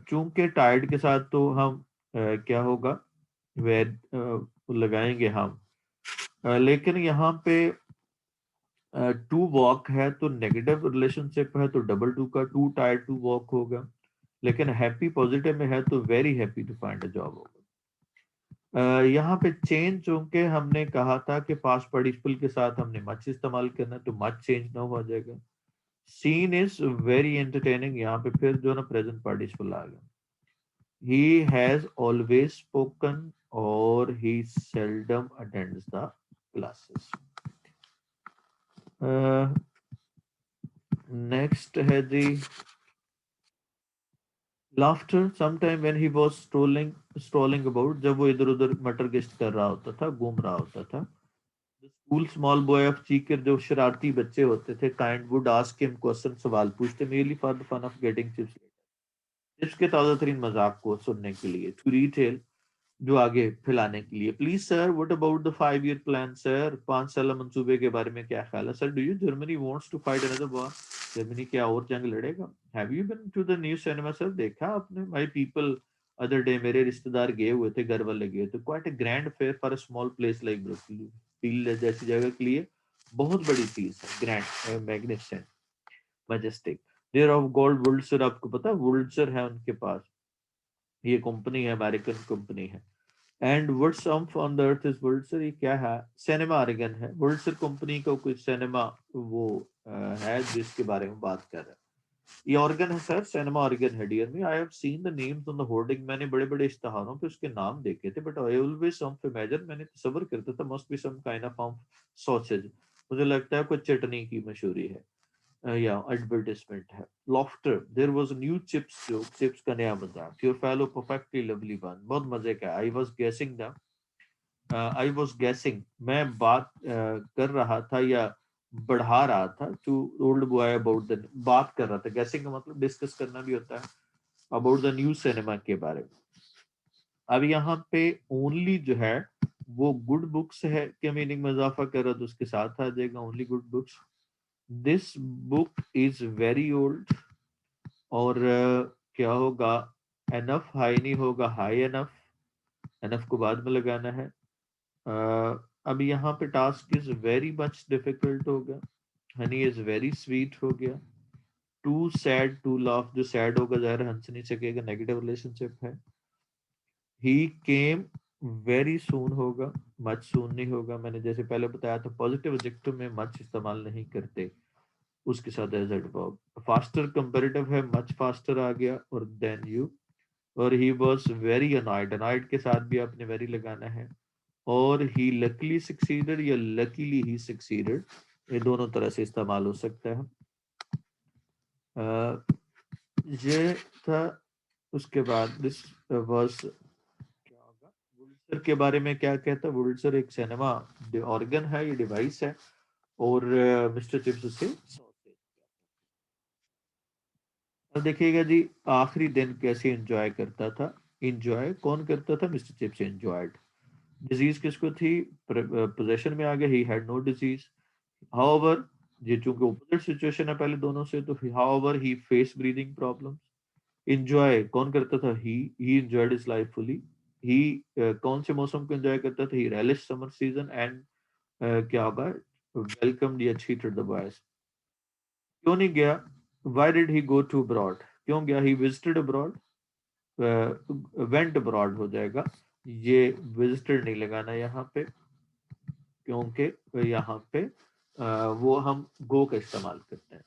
चूंकि टायर्ड के साथ तो हम क्या होगा, वे लगाएंगे हम। लेकिन यहाँ पे टू वॉक है तो नेगेटिव रिलेशनशिप है तो डबल टू का टू टायर्ड टू वॉक होगा। लेकिन हैप्पी पॉजिटिव में है तो very happy to find a job होगा। यहाँ पे चेंज, चूंकि हमने कहा था कि पास्ट पार्टिसिपल के साथ हमने मच इस्तेमाल करना है तो मच चेंज ना हो जाएगा। सीन इज वेरी एंटरटेनिंग, यहाँ पे फिर जो ना प्रेजेंट पार्टिसिपल आ गया। ही हैज ऑलवेज स्पोकन और he seldom attends the classes. Next है जी laughter, sometime when he was strolling about, जब वो इधर उधर मटर गिश्त कर रहा होता था, घूम रहा होता था। School small boy of cheeker, जो शरारती बच्चे होते थे, kind would ask him question, सवाल पूछते, merely for the fun of getting Chips, Chips के ताजा तरीन मजाक को सुनने के लिए, टू रिटेल, जो आगे फैलाने के लिए। Please sir, what about the 5 year plan sir, 5 साल मंसूबे के बारे में क्या ख्याल है sir? Do you Germany wants to fight another war, Germany क्या और जंग लड़ेगा? Have you been to the new cinema sir, देखा आपने? माय पीपल अदर डे, मेरे रिश्तेदार गए हुए थे, घर वाले गए थे। Quite a grand fair for a small place like Brooklyn, field जैसी जगह के लिए बहुत बड़ी चीज है। Grand, magnificent, majestic. There of gold, Wolser, आपको पता है वुल्सर है उनके पास, ये कंपनी है, अमेरिकन कंपनी है। And words on the earth is Wolser, ये क्या है? सिनेमा ऑर्गन है। वुल्सर कंपनी का कोई सिनेमा वो है जिसके बारे में बात कर रहा है। ये ऑर्गन है सर, सिनेमा ऑर्गन है। Dear me, I have seen the names on the hoarding, मैंने बड़े बड़े इश्तहारों पे उसके नाम देखे थे, but I always some imagine, मैंने तसव्वुर करता था, must be some kind of sausage, मुझे लगता है कोई चटनी की मशहूरी है या एडवर्टाइजमेंट है। Laughter, there was a new Chips joke, Chips का नया मजाक। Your fellow perfectly lovely one, बहुत मजे का। आई वाज गेसिंग, मैं बात कर रहा था या बढ़ा रहा था, to old boy about the, बात कर रहा था, गेसिंग का मतलब डिस्कस करना भी होता है, अबाउट द न्यू सिनेमा के बारे में। अब यहाँ पे ओनली जो है वो गुड बुक्स है के मीनिंग में इजाफा कर रहा, तो उसके साथ आ जाएगा only good books. This book is very old, और क्या होगा, एनफ हाई नहीं होगा, हाई एनफ, एनफ को बाद में लगाना है। अब यहाँ पे task is very much difficult हो गया, हनी इज वेरी स्वीट हो गया। टू सैड टू लाफ, जो सैड होगा ज़ाहिर हंस नहीं सकेगा, नेगेटिव रिलेशनशिप है। ही केम वेरी सून होगा, मच सून नहीं होगा, मैंने जैसे पहले बताया था पॉजिटिव एडजेक्टिव में मच इस्तेमाल नहीं करते, उसके साथ एज एडवर्ब। फास्टर कंपैरेटिव है, मच फास्टर आ गया, और देन यू। और he was very annoyed, annoyed के साथ भी आपने वेरी लगाना है। और ही लकीली सक्सीडेड या लकीली ही सक्सीडेड, ये दोनों तरह से इस्तेमाल हो सकता है। ये था। उसके बाद दिस वाज, क्या होगा, वुल्सर के बारे में क्या कहता है? वुल्सर एक सिनेमा ऑर्गन है, ये डिवाइस है, और मिस्टर चिप्स उसे। अब देखिएगा जी, आखिरी दिन कैसे एंजॉय करता था। एंजॉय कौन करता था? Mister chips enjoyed. डिजीज किसको थी? पोजेशन में आ गया, he had no disease. However, ये चूंकि ऑपोजिट सिचुएशन है पहले दोनों से, तो however he face breathing problem. Enjoy कौन करता था? He enjoyed his life fully. He कौन से मौसम को एंजॉय करता था? He relish summer season. And क्या होगा, वेलकम या ट्रीटेड द बॉयज। क्यों नहीं गया? Why did he go to abroad, क्यों गया? He visited abroad, went abroad हो जाएगा, ये विजिटेड नहीं लगाना यहाँ पे। क्योंकि यहाँ पे वो हम गो का इस्तेमाल करते हैं।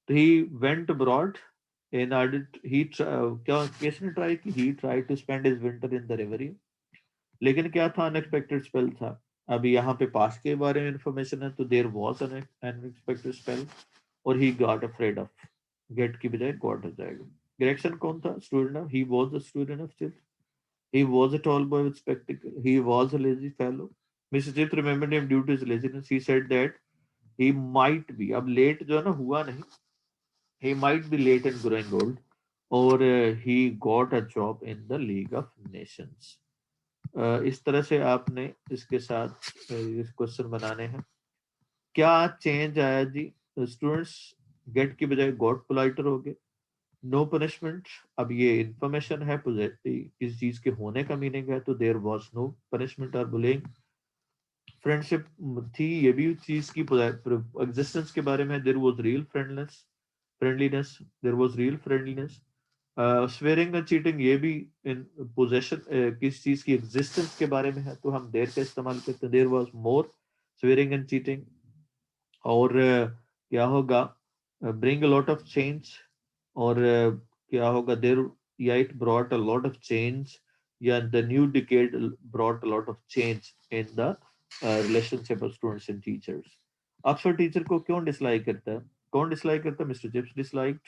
तो he went abroad in order, he क्या किसने ट्राई की, he try to spend his winter in the river. लेकिन क्या था, अनएक्सपेक्टेड स्पेल था। अभी यहाँ पे पास के बारे में इंफॉर्मेशन है, तो there was an unexpected spell और he got afraid of, get की बजाय गॉट हो जाएगा। ग्रेगसन कौन था? Student, he was the student of chill, he was a tall boy with spectacles, he was a lazy fellow. Mr. Chips remembered him due to his laziness. He said that he might be, अब late जो है ना हुआ नहीं, he might be late and growing old, और he got a job in the League of Nations. इस तरह से आपने इसके साथ इस क्वेश्चन बनाने हैं। क्या चेंज आया जी? स्टूडेंट्स गेट की बजाय गॉट पोलाइटर हो गए। नो पनिशमेंट, अब ये इंफॉर्मेशन है किसी चीज के होने का मीनिंग है, तो देयर वाज नो पनिशमेंट और बुलिंग। फ्रेंडशिप थी, ये भी चीज की एग्जिस्टेंस के बारे में। There was real friendliness, there was real friendliness. Swearing and cheating, ये भी इन पोजेशन किस चीज की एग्जिस्टेंस के बारे में है, तो हम देयर का इस्तेमाल करते हैं। There was more swearing and cheating. और क्या होगा, bring a lot of change, और क्या होगा, देर या it brought a lot of change, या the new decade brought a lot of change in the relationship of students and teachers. Oxford teacher को क्यों डिसलाइक करता है? कौन डिसलाइक करता है? Mr Chips disliked.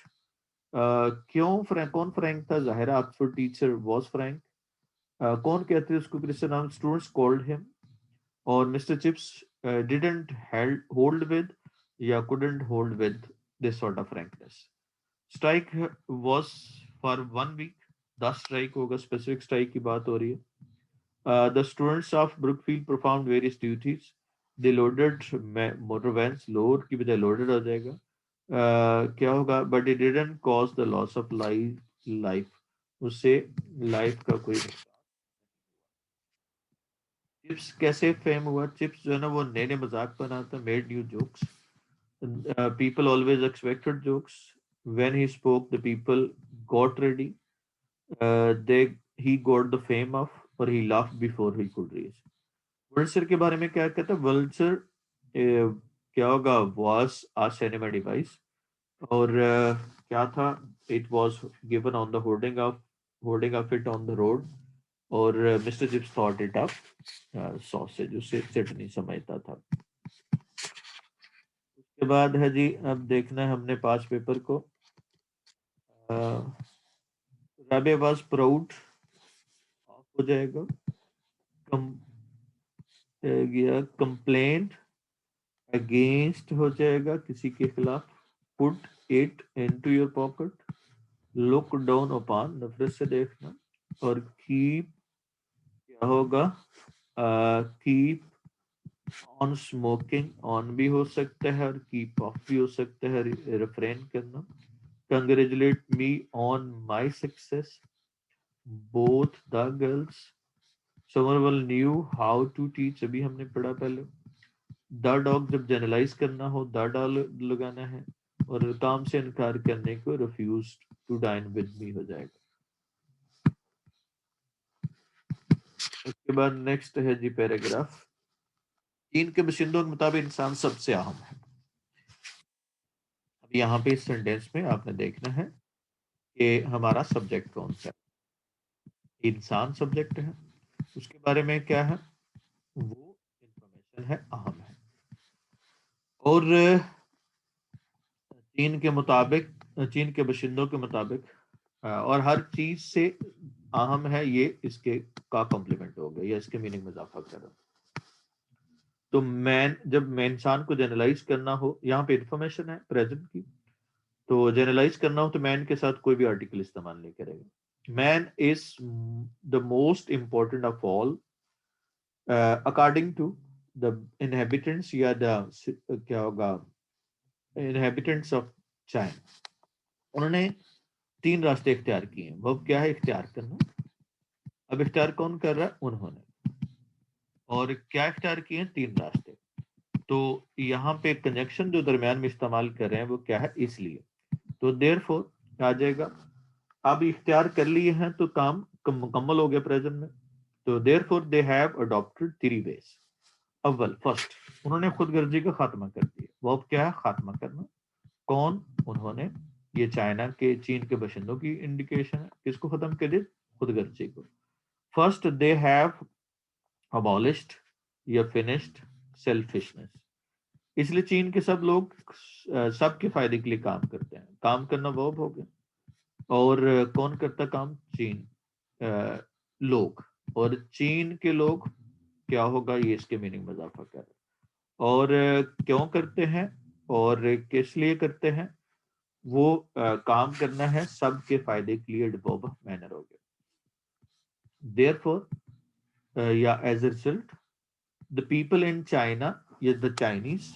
क्यों फ्रैंक, कौन फ्रैंक था? जाहिर ऑक्सफोर्ड टीचर वाज फ्रैंक। कौन कहते हैं उसको क्रिश्चियन नाम? Students called him. और Mr Chips didn't hold with या couldn't hold with this sort of frankness. Strike was for 1 week. 10 strike होगा, स्पेसिफिक स्ट्राइक की बात हो रही है। The students of Brookfield performed various duties. They loaded motor vans, load की बजाय loaded हो जाएगा। क्या होगा, but it didn't cause the loss of life. उससे लाइफ का कोई। चिप्स कैसे फेम हुआ? चिप्स जो है ना वो नए नए मजाक बनाता, made new jokes. People always expected jokes. When he spoke, the people got ready. They he got the fame of, or he laughed before he could reach. Vulture के बारे में क्या कहता है? Vulture क्या होगा, was a cinema device, और क्या था? It was given on the holding of it on the road, और mister Chips thought it up sausage, उसे चटनी समझता था। के बाद है जी, अब देखना है हमने पांच पेपर को। रबे वाज प्राउड ऑफ हो जाएगा। कम गया, कंप्लेंट अगेंस्ट हो जाएगा, किसी के खिलाफ। Put it into your pocket, look down upon, नफरत से देखना। और कीप क्या होगा, कीप ऑन स्मोकिंग, ऑन भी हो सकता है और कीप ऑफ भी हो सकता है, रिफ्रेन करना। Congratulate me on my success. Both the girls. Somerville knew how to teach. अभी हमने पढ़ा पहले। The dog जब जनरलाइज करना हो the लगाना है, और काम से इनकार करने को refused to dine with me हो जाएगा। उसके बाद नेक्स्ट है जी पैराग्राफ। चीन के बाशिंदों के मुताबिक इंसान सबसे अहम है। अब यहाँ पे इस सेंटेंस में आपने देखना है कि हमारा सब्जेक्ट कौन सा है। इंसान सब्जेक्ट है, उसके बारे में क्या है, वो इंफॉर्मेशन है, अहम है। और चीन के मुताबिक, चीन के बाशिंदों के मुताबिक, और हर चीज से अहम है, ये इसके का कॉम्प्लीमेंट हो गया या इसके मीनिंग में इजाफा कर रहा। तो मैन, जब मैं इंसान को जनरलाइज करना हो, यहाँ पे इंफॉर्मेशन है प्रेजेंट की, तो जनरलाइज करना हो तो मैन के साथ कोई भी आर्टिकल इस्तेमाल नहीं करेगा। Man is the most important of all according to the inhabitants, या द क्या होगा, इनहेबिटेंट्स ऑफ चाइना। उन्होंने 3 रास्ते इख्तियार किए हैं। वो क्या है इख्तियार करना? अब इख्तियार कौन कर रहा है? उन्होंने। और क्या इख्तियार किए हैं? 3 रास्ते। तो यहाँ पे कंजक्शन जो दरमियान में इस्तेमाल कर रहे हैं वो क्या है, इसलिए। तो देयरफॉर आ जाएगा। अब इख्तियार कर लिए हैं तो काम मुकम्मल हो गया प्रेजेंट में। तो therefore they have adopted 3 ways. अव्वल फर्स्ट उन्होंने खुदगर्जी का खात्मा कर दिया। वो अब क्या है? खात्मा करना। कौन? उन्होंने। ये चाइना के, चीन के बाशिंदों की इंडिकेशन है। किसको खत्म कर दिया? खुदगर्जी को। फर्स्ट दे हैव अबॉलिश्ड या फिनिश्ड सेल्फिशनेस। इसलिए चीन के सब लोग सबके फायदे के लिए काम करते हैं। काम करना वर्ब हो गया। और कौन करता काम? चीन लोग। और चीन के लोग क्या होगा? ये इसके मीनिंग में इजाफा कर रहे हैं। और क्यों करते हैं और किस लिए करते हैं? वो काम करना है सबके फायदे के लिए। वर्ब मैनर हो गया। देयरफॉर या as a result the people in China या द चाइनीज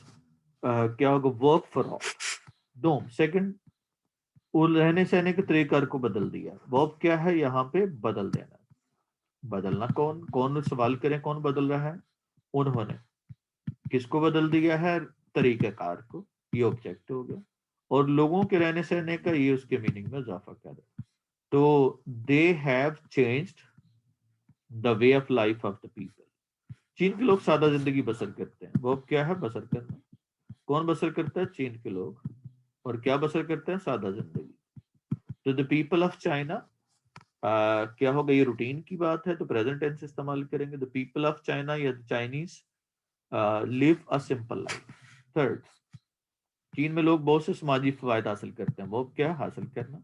क्या होगा? Work for all. डोम सेकंड वो रहने सहने के तरीकार को बदल दिया। वर्ब क्या है? यहाँ पे बदल देना। बदलना कौन? कौन सवाल करें कौन बदल रहा है? उन्होंने। किसको बदल दिया है? तरीकेकार को। ये ऑब्जेक्ट हो गया। और लोगों के रहने सहने का ये उसके मीनिंग में इजाफा कर है। तो they have changed the way of life of the people. चीन के लोग सादा जिंदगी बसर करते हैं। वो क्या है? बसर करना। कौन बसर करता है? चीन के लोग। और क्या बसर करते हैं? सादा जिंदगी। तो द पीपल ऑफ चाइना क्या होगा? ये रूटीन की बात है तो प्रेजेंट टेंस इस्तेमाल करेंगे। द पीपल ऑफ चाइना या Chinese live a simple life. Third, चीन में लोग बहुत से समाजी फायदा हासिल करते हैं। वो क्या? हासिल करना।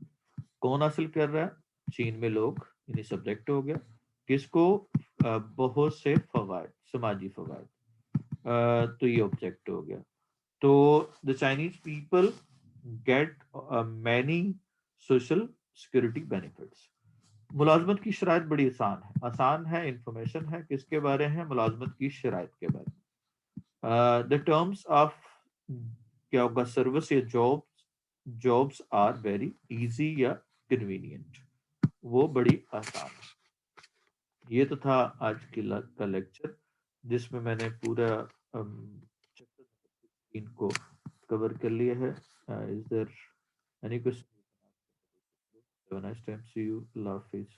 कौन हासिल कर रहा है? चीन में लोग। यानी सब्जेक्ट हो गया। किसको? बहुत से फवायद, समाजी फवायद। तो ये ऑब्जेक्ट हो गया। तो the Chinese people get many social security benefits. मुलाजमत की शराइत बड़ी आसान है। आसान है, इंफॉर्मेशन है। किसके बारे हैं? मुलाजमत की शराइत के बारे में। द टर्म्स ऑफ क्या होगा? सर्विस या jobs. Jobs are very easy या कन्वीनियंट। वो बड़ी आसान है। ये तो था आज का लेक्चर जिसमें मैंने पूरा चैप्टर इनको कवर कर लिया है। Is there any question? Have a nice time, see you, अल्लाह हाफिज।